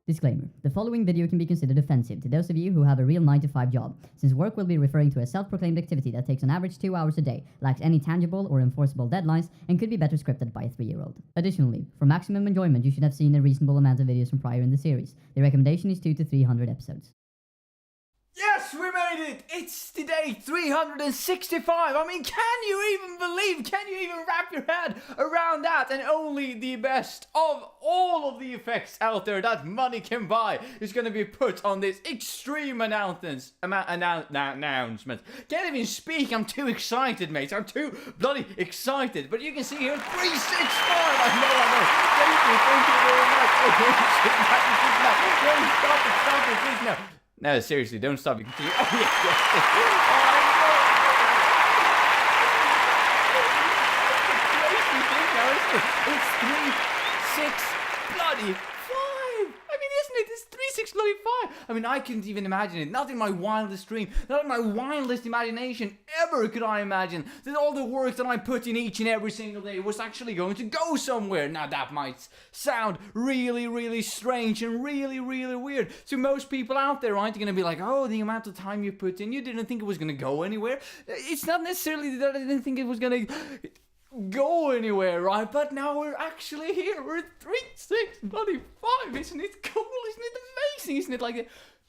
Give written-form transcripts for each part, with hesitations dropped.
Disclaimer. The following video can be considered offensive to those of you who have a real 9-to-5 job, since work will be referring to a self-proclaimed activity that takes on average 2 hours a day, lacks any tangible or enforceable deadlines, and could be better scripted by a 3-year-old. Additionally, for maximum enjoyment you should have seen a reasonable amount of videos from prior in the series. The recommendation is 200 to 300 episodes. Yes, we made it! It's the day 365! I mean, can you even wrap your head around that? And only the best of all of the effects out there that money can buy is gonna be put on this extreme announcement. Can't even speak, I'm too excited, mate. I'm too bloody excited. But you can see here, 365! I know. Thank you very much. Don't stop it, please, no. No, seriously, don't stop. You continue. Oh, yeah. It's 3-6 bloody 5. I mean, isn't it? It's 3-6 bloody 5. I mean, I couldn't even imagine it. Not in my wildest dream, not in my wildest imagination ever could I imagine that all the work that I put in each and every single day was actually going to go somewhere. Now, that might sound really, really strange and really, really weird to most people out there, right? You're going to be like, oh, the amount of time you put in, you didn't think it was going to go anywhere. It's not necessarily that I didn't think it was going to go anywhere, right? But now we're actually here. We're at 3-6 bloody 5. Isn't it cool? Isn't it amazing? Isn't it like the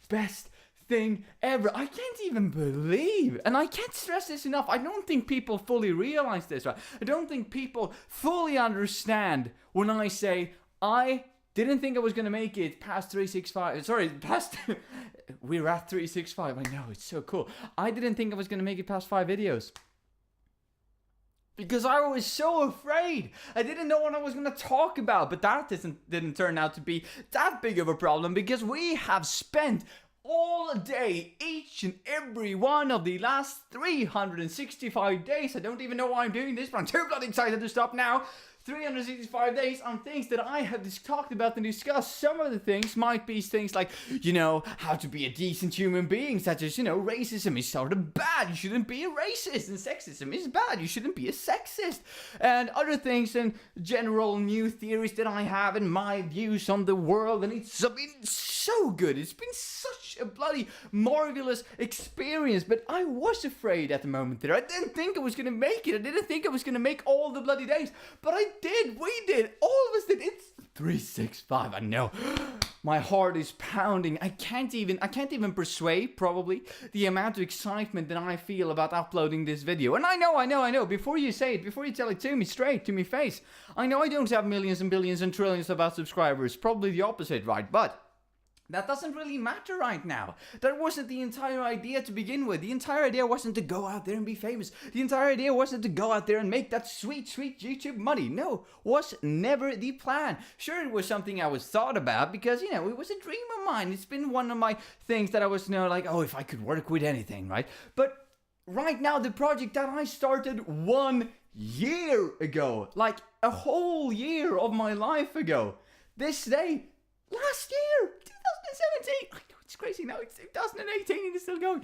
best thing ever? I can't even believe, and I can't stress this enough, I don't think people fully realize this, right? I don't think people fully understand when I say I didn't think I was gonna make it past 365. Sorry, past we're at 365. I know, it's so cool. I didn't think I was gonna make it past 5 videos. Because I was so afraid. I didn't know what I was going to talk about. But that didn't turn out to be that big of a problem. Because we have spent all day, each and every one of the last 365 days. I don't even know why I'm doing this, but I'm too bloody excited to stop now. 365 days on things that I have just talked about and discussed. Some of the things might be things like, how to be a decent human being, such as, racism is sort of bad, you shouldn't be a racist, and sexism is bad, you shouldn't be a sexist, and other things and general new theories that I have and my views on the world, and it's been so good. It's been such a bloody marvelous experience, but I was afraid at the moment there. I didn't think I was going to make it. I didn't think I was going to make all the bloody days, but I did. We did. All of us did. It's 365. I know. My heart is pounding. I can't even persuade, probably, the amount of excitement that I feel about uploading this video. And I know. Before you say it, before you tell it to me straight, to me face, I know I don't have millions and billions and trillions of subscribers. Probably the opposite, right? But that doesn't really matter right now. That wasn't the entire idea to begin with. The entire idea wasn't to go out there and be famous. The entire idea wasn't to go out there and make that sweet, sweet YouTube money. No, was never the plan. Sure, it was something I was thought about because, it was a dream of mine. It's been one of my things that I was, like, oh, if I could work with anything, right? But right now, the project that I started 1 year ago, like a whole year of my life ago, this day, last year, 2017. I know it's crazy now. It's 2018 and it's still going.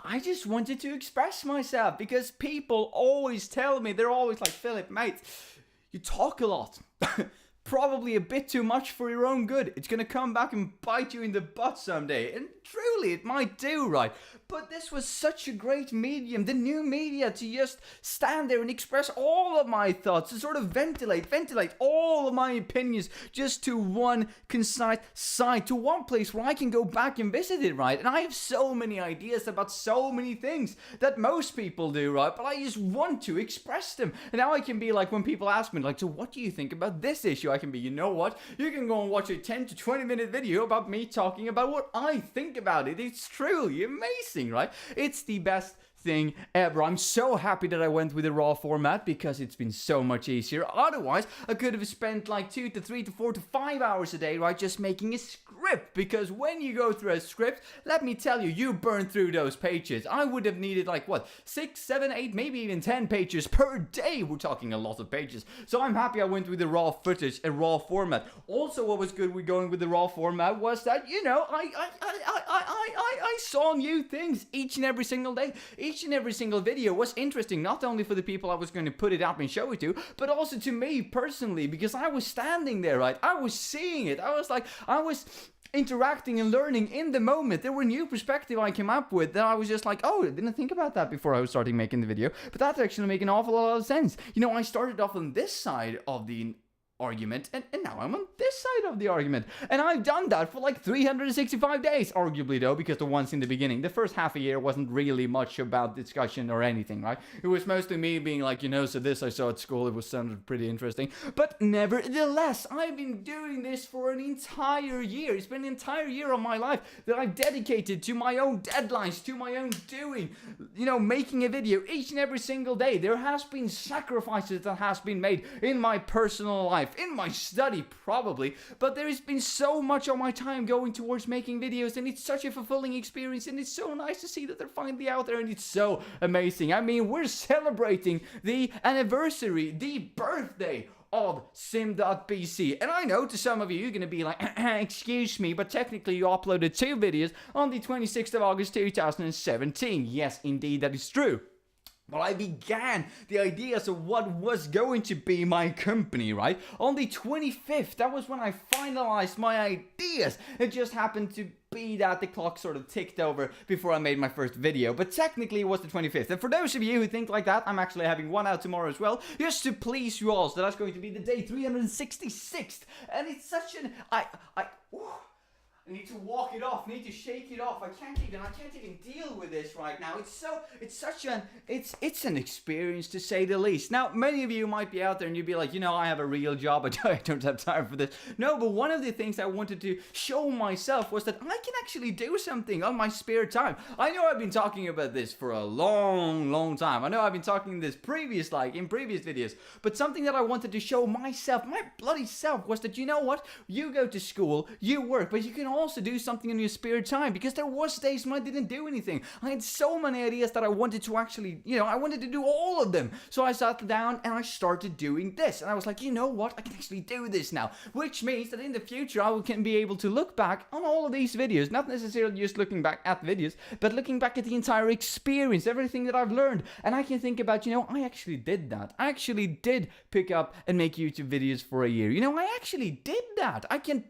I just wanted to express myself because people always tell me, they're always like, Philip, mate, you talk a lot. Probably a bit too much for your own good. It's gonna come back and bite you in the butt someday. And truly, it might do, right? But this was such a great medium, the new media, to just stand there and express all of my thoughts, to sort of ventilate all of my opinions just to one concise site, to one place where I can go back and visit it, right? And I have so many ideas about so many things that most people do, right? But I just want to express them. And now I can be like, when people ask me, like, so what do you think about this issue? I can be, you know what? You can go and watch a 10 to 20 minute video about me talking about what I think about it. It's truly amazing, right? It's the best thing ever. I'm so happy that I went with the raw format because it's been so much easier. Otherwise, I could have spent like 2 to 3 to 4 to 5 hours a day, right, just making a script. Because when you go through a script, let me tell you, you burn through those pages. I would have needed like, 6, 7, 8, maybe even 10 pages per day. We're talking a lot of pages. So I'm happy I went with the raw footage and raw format. Also, what was good with going with the raw format was that, I saw new things each and every single day. Each each and every single video was interesting, not only for the people I was going to put it up and show it to, but also to me personally, because I was standing there, right? I was seeing it. I was interacting and learning in the moment. There were new perspective I came up with that I was just like, oh, I didn't think about that before I was starting making the video, but that's actually making an awful lot of sense. You know, I started off on this side of the argument, and now I'm on this side of the argument, and I've done that for like 365 days, arguably, though, because the ones in the beginning, the first half a year wasn't really much about discussion or anything, right? It was mostly me being like, you know, so this I saw at school, it was sounded pretty interesting, but nevertheless, I've been doing this for an entire year. It's been an entire year of my life that I've dedicated to my own deadlines, to my own doing, you know, making a video each and every single day. There has been sacrifices that has been made in my personal life, in my study probably, but there has been so much of my time going towards making videos, and it's such a fulfilling experience, and it's so nice to see that they're finally out there, and it's so amazing. I mean, we're celebrating the anniversary, the birthday of Sim.bc, and I know to some of you, you're gonna be like, excuse me, but technically you uploaded 2 videos on the 26th of August 2017. Yes, indeed, that is true. Well, I began the ideas of what was going to be my company, right? On the 25th, that was when I finalized my ideas. It just happened to be that the clock sort of ticked over before I made my first video, but technically it was the 25th. And for those of you who think like that, I'm actually having one out tomorrow as well, just to please you all. So that's going to be the day 366th, and it's such an I need to walk it off, need to shake it off. I can't even deal with this right now. It's an experience, to say the least. Now, many of you might be out there and you'd be like, you know, I have a real job, I don't have time for this. No, but one of the things I wanted to show myself was that I can actually do something on my spare time. I know I've been talking about this for a long time. I know I've been talking this in previous videos, but something that I wanted to show myself, my bloody self, was that, you know what? You go to school, you work, but you can also do something in your spare time, because there was days when I didn't do anything. I had so many ideas that I wanted to actually, you know, I wanted to do all of them. So I sat down and I started doing this, and I was like, you know what, I can actually do this now, which means that in the future I can be able to look back on all of these videos, not necessarily just looking back at videos, but looking back at the entire experience, everything that I've learned, and I can think about, you know, I actually did that. I actually did pick up and make YouTube videos for a year. You know, I actually did that. I can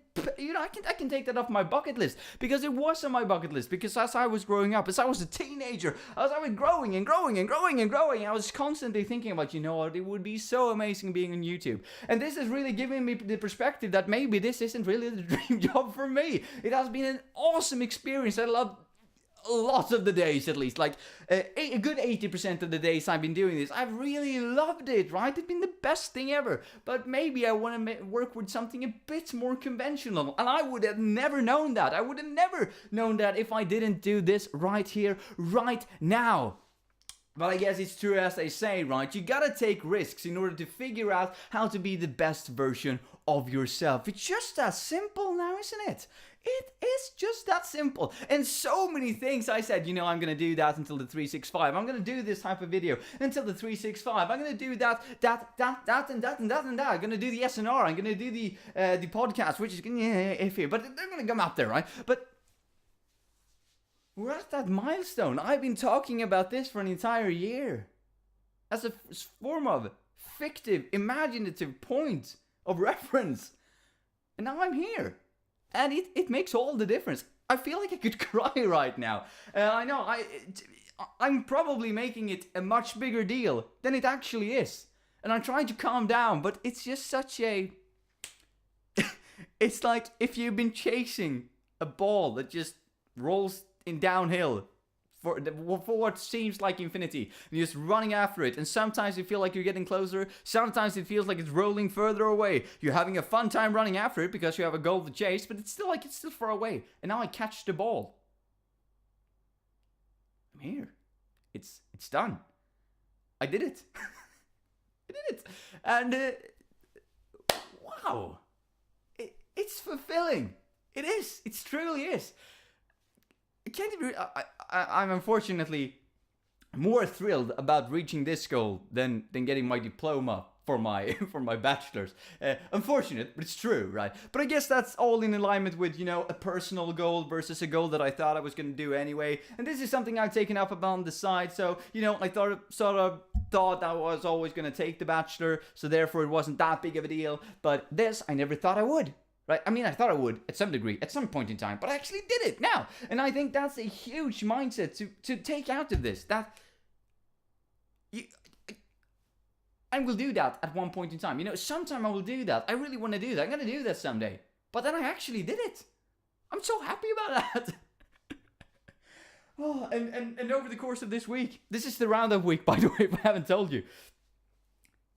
take that off my bucket list, because it was on my bucket list, because as I was growing up, as I was a teenager, as I was growing, I was constantly thinking about, you know what, it would be so amazing being on YouTube. And this is really giving me the perspective that maybe this isn't really the dream job for me. It has been an awesome experience. I love lots of the days, at least, like a good 80% of the days I've been doing this. I've really loved it, right? It's been the best thing ever. But maybe I want to work with something a bit more conventional, and I would have never known that. I would have never known that if I didn't do this right here, right now. But I guess it's true, as they say, right? You gotta take risks in order to figure out how to be the best version of yourself. It's just that simple now, isn't it? It is just that simple. And so many things I said, you know, I'm gonna do that until the 365. I'm gonna do this type of video until the 365. I'm gonna do that, and that. I'm gonna do the SNR. I'm gonna do the podcast, which is iffy, but they're gonna come up there, right? But we're at that milestone. I've been talking about this for an entire year as a form of fictive, imaginative point of reference. And now I'm here. And it makes all the difference. I feel like I could cry right now. I know, I'm probably making it a much bigger deal than it actually is. And I'm trying to calm down, but it's just such a... It's like if you've been chasing a ball that just rolls in downhill for what seems like infinity, and you're just running after it, and sometimes you feel like you're getting closer, sometimes it feels like it's rolling further away. You're having a fun time running after it because you have a goal to chase, but it's still far away. And now I catch the ball. I'm here. It's done. I did it. I did it. And wow, it's fulfilling. It is. It truly is. I'm unfortunately more thrilled about reaching this goal than getting my diploma for my for my bachelor's. Unfortunate, but it's true, right? But I guess that's all in alignment with, you know, a personal goal versus a goal that I thought I was going to do anyway. And this is something I've taken up on the side. So, you know, I thought I was always going to take the bachelor, so therefore it wasn't that big of a deal. But this, I never thought I would. Right? I mean, I thought I would at some degree, at some point in time, but I actually did it now. And I think that's a huge mindset to take out of this. That I will do that at one point in time. You know, sometime I will do that. I really want to do that. I'm going to do that someday. But then I actually did it. I'm so happy about that. Oh, and over the course of this week, this is the roundup week, by the way, if I haven't told you.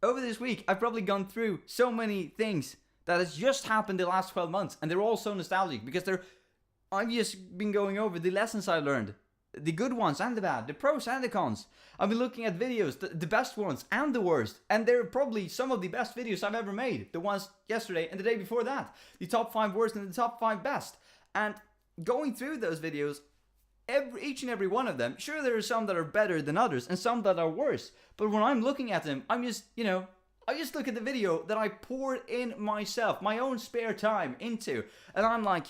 Over this week, I've probably gone through so many things that has just happened the last 12 months, and they're all so nostalgic because I've just been going over the lessons I learned, the good ones and the bad, the pros and the cons. I've been looking at videos, the best ones and the worst, and they're probably some of the best videos I've ever made. The ones yesterday and the day before that, the top 5 worst and the top 5 best. And going through those videos, each and every one of them, sure, there are some that are better than others and some that are worse, but when I'm looking at them, I'm just, you know, I just look at the video that I poured in myself, my own spare time into, and I'm like,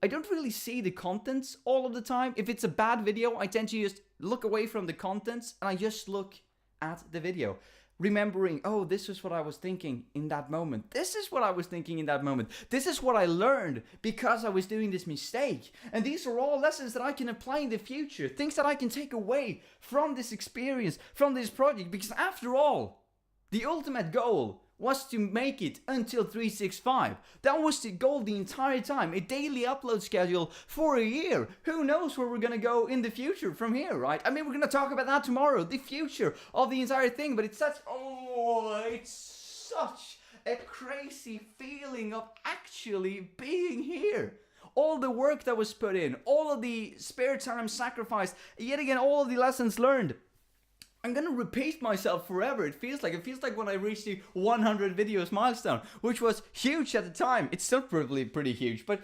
I don't really see the contents all of the time. If it's a bad video, I tend to just look away from the contents and I just look at the video. Remembering, oh, this is what I was thinking in that moment. This is what I was thinking in that moment. This is what I learned because I was doing this mistake. And these are all lessons that I can apply in the future. Things that I can take away from this experience, from this project. Because after all, the ultimate goal was to make it until 365. That was the goal the entire time. A daily upload schedule for a year. Who knows where we're gonna go in the future from here, right? I mean, we're gonna talk about that tomorrow. The future of the entire thing. But it's such a crazy feeling of actually being here. All the work that was put in, all of the spare time sacrificed, yet again, all of the lessons learned. I'm gonna repeat myself forever. It feels like when I reached the 100 videos milestone, which was huge at the time. It's still probably pretty huge, but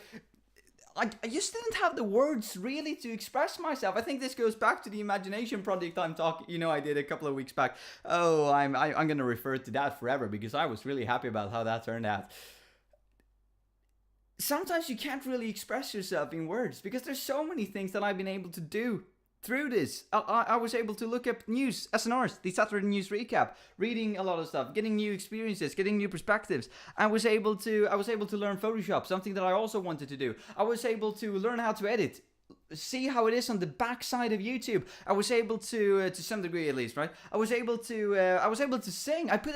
I just didn't have the words really to express myself. I think this goes back to the imagination project I did a couple of weeks back. Oh, I'm gonna refer to that forever because I was really happy about how that turned out. Sometimes you can't really express yourself in words because there's so many things that I've been able to do. Through this, I was able to look up news, SNRs, the Saturday News Recap, reading a lot of stuff, getting new experiences, getting new perspectives. I was able to learn Photoshop, something that I also wanted to do. I was able to learn how to edit, see how it is on the backside of YouTube. I was able to some degree at least, right? I was able to sing. I put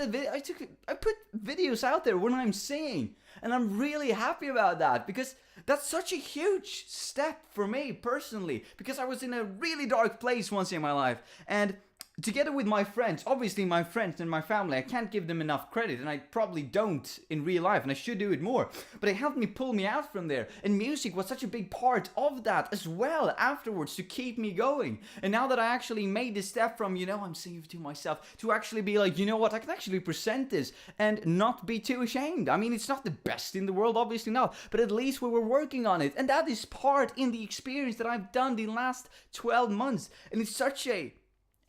videos out there when I'm singing, and I'm really happy about that because that's such a huge step for me personally, because I was in a really dark place once in my life, and together with my friends, obviously my friends and my family, I can't give them enough credit, and I probably don't in real life, and I should do it more, but it helped me pull me out from there, and music was such a big part of that as well afterwards to keep me going. And now that I actually made this step from, I'm singing to myself, to actually be like, you know what, I can actually present this and not be too ashamed. I mean, it's not the best in the world, obviously not, but at least we were working on it, and that is part in the experience that I've done the last 12 months, and it's such a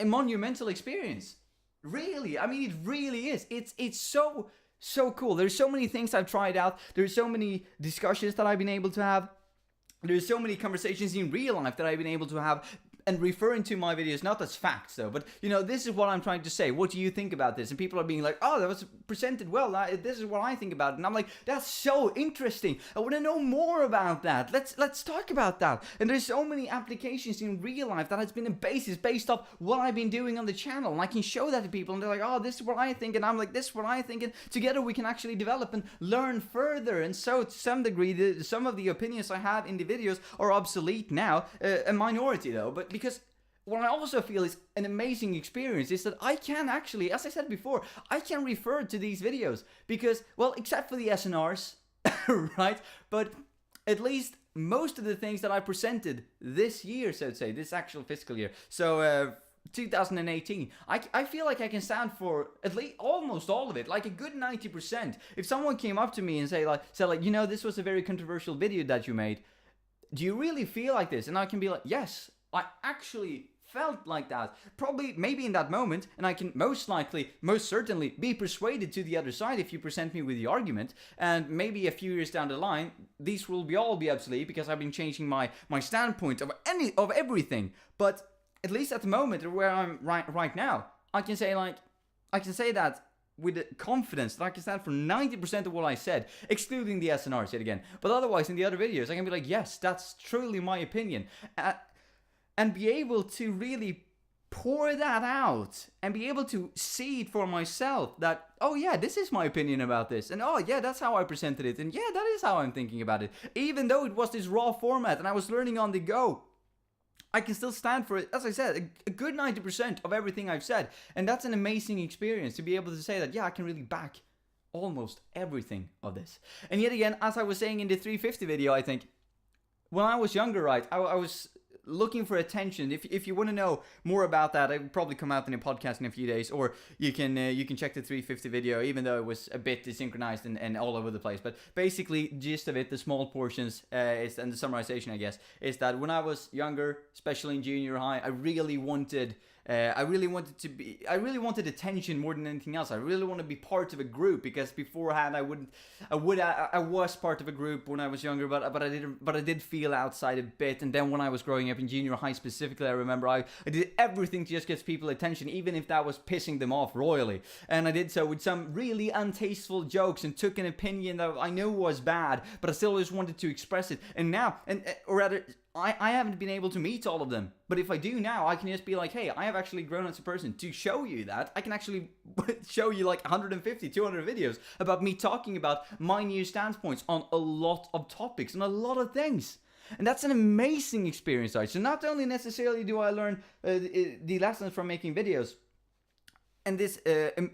monumental experience. Really, I mean, it really is. It's so cool. There's so many things I've tried out. There's so many discussions that I've been able to have. There's so many conversations in real life that I've been able to have, and referring to my videos not as facts though, but this is what I'm trying to say. What do you think about this? And people are being like, oh, that was presented well, this is what I think about it. And I'm like, that's so interesting. I want to know more about that. Let's talk about that. And there's so many applications in real life that has been a basis based off what I've been doing on the channel, and I can show that to people, and they're like, oh, this is what I think, and I'm like, this is what I think, and together we can actually develop and learn further. And so to some degree, some of the opinions I have in the videos are obsolete now, a minority though, but because what I also feel is an amazing experience is that I can actually, as I said before, I can refer to these videos because, well, except for the SNRs, right? But at least most of the things that I presented this year, so to say, this actual fiscal year, so 2018, I feel like I can stand for at least almost all of it, like a good 90%. If someone came up to me and said this was a very controversial video that you made, do you really feel like this? And I can be like, yes, I actually felt like that. Probably, maybe in that moment, and I can most certainly be persuaded to the other side if you present me with the argument, and maybe a few years down the line, these will all be obsolete because I've been changing my standpoint of everything. But at least at the moment where I'm right now, I can say that with confidence that I can stand for 90% of what I said, excluding the SNRs yet again. But otherwise, in the other videos, I can be like, yes, that's truly my opinion. And be able to really pour that out and be able to see it for myself that, oh yeah, this is my opinion about this. And oh yeah, that's how I presented it. And yeah, that is how I'm thinking about it. Even though it was this raw format and I was learning on the go, I can still stand for it. As I said, a good 90% of everything I've said. And that's an amazing experience to be able to say that, yeah, I can really back almost everything of this. And yet again, as I was saying in the 350 video, I think, when I was younger, right, I was looking for attention. If you want to know more about that, it will probably come out in a podcast in a few days, or you can check the 350 video, even though it was a bit desynchronized and all over the place. But basically, gist of it, the small portions and the summarization, I guess, is that when I was younger, especially in junior high, I really wanted attention more than anything else. I really want to be part of a group, because beforehand I was part of a group when I was younger, but I did feel outside a bit. And then when I was growing up in junior high specifically, I remember I did everything to just get people attention, even if that was pissing them off royally. And I did so with some really untasteful jokes and took an opinion that I knew was bad, but I still just wanted to express it. And now, or rather, I haven't been able to meet all of them. But if I do now, I can just be like, hey, I have actually grown as a person. To show you that, I can actually show you like 150, 200 videos about me talking about my new standpoints on a lot of topics and a lot of things. And that's an amazing experience, right? So not only necessarily do I learn the lessons from making videos, and this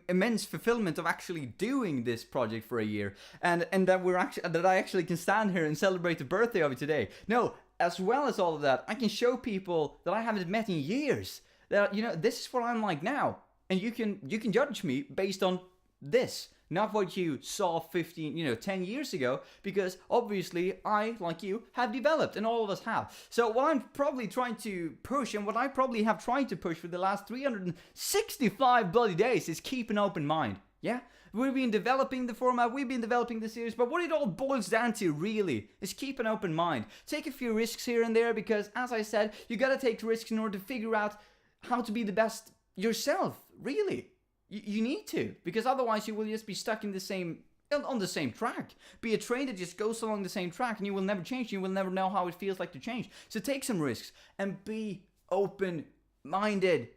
immense fulfillment of actually doing this project for a year, and that I actually can stand here and celebrate the birthday of it today. No, as well as all of that, I can show people that I haven't met in years that, you know, this is what I'm like now, and you can judge me based on this, not what you saw 10 years ago, because obviously I, like you, have developed, and all of us have. So what I'm probably trying to push, and what I probably have tried to push for the last 365 bloody days, is keep an open mind. Yeah? We've been developing the format, we've been developing the series, but what it all boils down to really is keep an open mind. Take a few risks here and there, because as I said, you gotta take risks in order to figure out how to be the best yourself, really. You need to, because otherwise you will just be stuck in on the same track. Be a train that just goes along the same track and you will never change, you will never know how it feels like to change. So take some risks and be open-minded.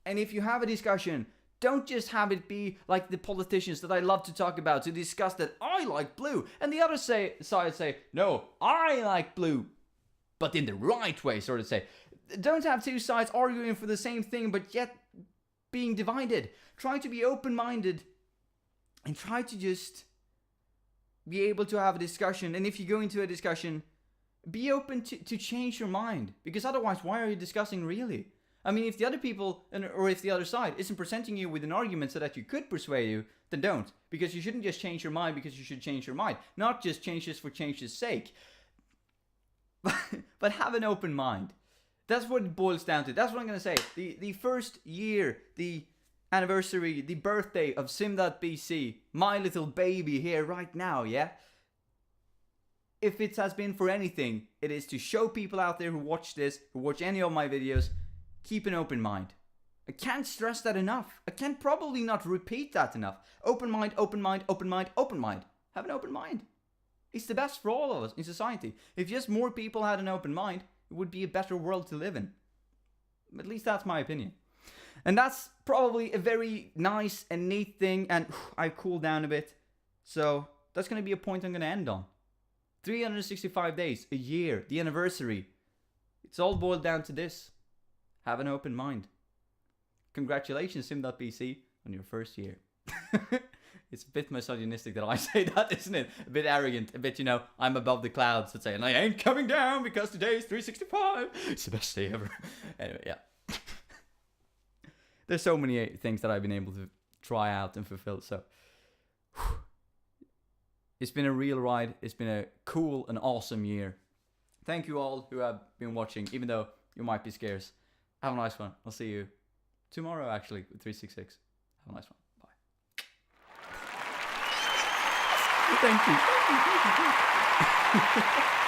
And if you have a discussion, don't just have it be like the politicians that I love to talk about, to discuss that I like blue, and the other side say, no, I like blue, but in the right way, sort of say. Don't have two sides arguing for the same thing, but yet being divided. Try to be open-minded and try to just be able to have a discussion. And if you go into a discussion, be open to change your mind, because otherwise, why are you discussing really? I mean, if the other people, or if the other side isn't presenting you with an argument so that you could persuade you, then don't. Because you shouldn't just change your mind because you should change your mind. Not just change this for change's sake. But have an open mind. That's what it boils down to. That's what I'm going to say. The first year, the anniversary, the birthday of Sim.bc, my little baby here right now, yeah? If it has been for anything, it is to show people out there who watch this, who watch any of my videos, keep an open mind. I can't stress that enough. I can probably not repeat that enough. Open mind, open mind, open mind, open mind. Have an open mind. It's the best for all of us in society. If just more people had an open mind, it would be a better world to live in. At least that's my opinion. And that's probably a very nice and neat thing, and I cooled down a bit. So that's going to be a point I'm going to end on. 365 days, a year, the anniversary. It's all boiled down to this. Have an open mind. Congratulations, Sim.bc, on your first year. It's a bit misogynistic that I say that, isn't it? A bit arrogant, a bit, I'm above the clouds, let's say, and I ain't coming down because today is 365. It's the best day ever. Anyway, yeah. There's so many things that I've been able to try out and fulfill, so. It's been a real ride. It's been a cool and awesome year. Thank you all who have been watching, even though you might be scarce. Have a nice one. I'll see you tomorrow, actually, with 366. Have a nice one. Bye. Thank you.